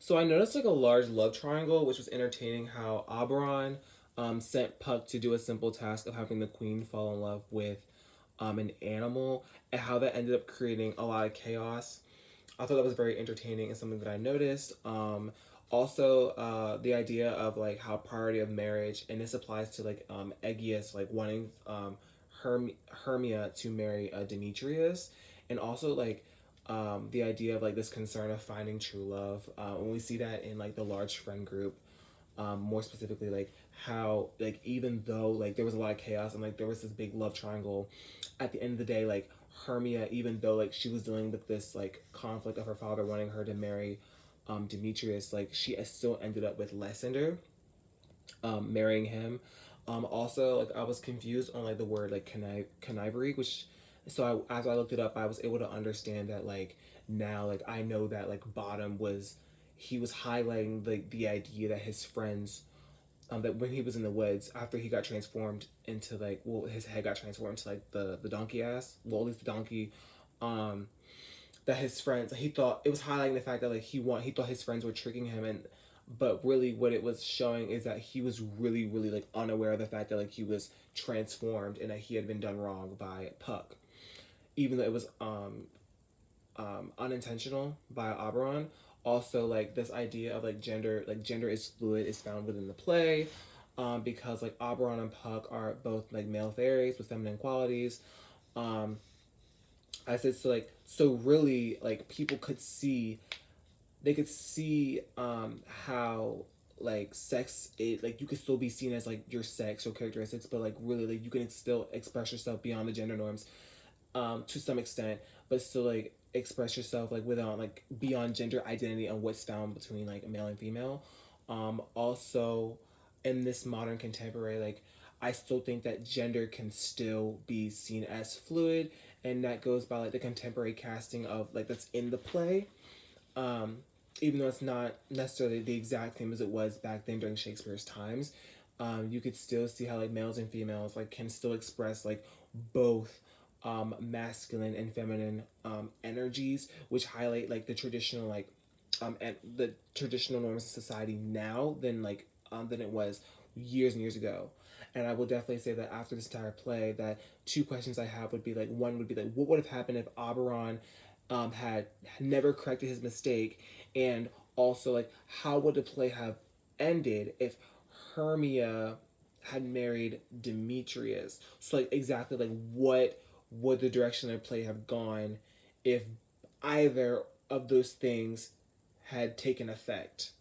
So I noticed like a large love triangle, which was entertaining. How Oberon sent Puck to do a simple task of having the queen fall in love with an animal, and how that ended up creating a lot of chaos. I thought that was very entertaining and something that I noticed. Also, the idea of like how priority of marriage, and this applies to like Aegeus like wanting Hermia to marry Demetrius, and also like the idea of like this concern of finding true love. When we see that in like the large friend group, more specifically like how like even though like there was a lot of chaos and like there was this big love triangle, at the end of the day like Hermia, even though like she was dealing with this like conflict of her father wanting her to marry Demetrius, like she still ended up with Lysander marrying him. Also, like I was confused on like the word like connivery, which as I looked it up, I was able to understand that like now like I know that like Bottom was he was highlighting the idea that his friends that when he was in the woods after he got transformed into like well his head got transformed to like the donkey ass, well at least the donkey, um that his friends he thought it was highlighting the fact that like he thought his friends were tricking him, and but really what it was showing is that he was really like unaware of the fact that like he was transformed and that he had been done wrong by Puck, even though it was unintentional by Oberon. Also, like this idea of like gender is fluid is found within the play, because like Oberon and Puck are both like male fairies with feminine qualities. Um, I said so like so really like people could see they could see how like sex it like you could still be seen as like your sex or characteristics, but like really like you can still express yourself beyond the gender norms to some extent, but still like express yourself like without like beyond gender identity and what's found between like male and female. Also, in this modern contemporary, like I still think that gender can still be seen as fluid, and that goes by like the contemporary casting of like that's in the play. Um, Even though it's not necessarily the exact same as it was back then during Shakespeare's times, you could still see how like males and females like can still express like both masculine and feminine energies, which highlight like the traditional like and the traditional norms of society now than it was years and years ago. And I will definitely say that after this entire play, that two questions I have would be like one would be like what would have happened if Oberon had never corrected his mistake, and also like how would the play have ended if Hermia had married Demetrius? So like exactly like what would the direction of the play have gone if either of those things had taken effect?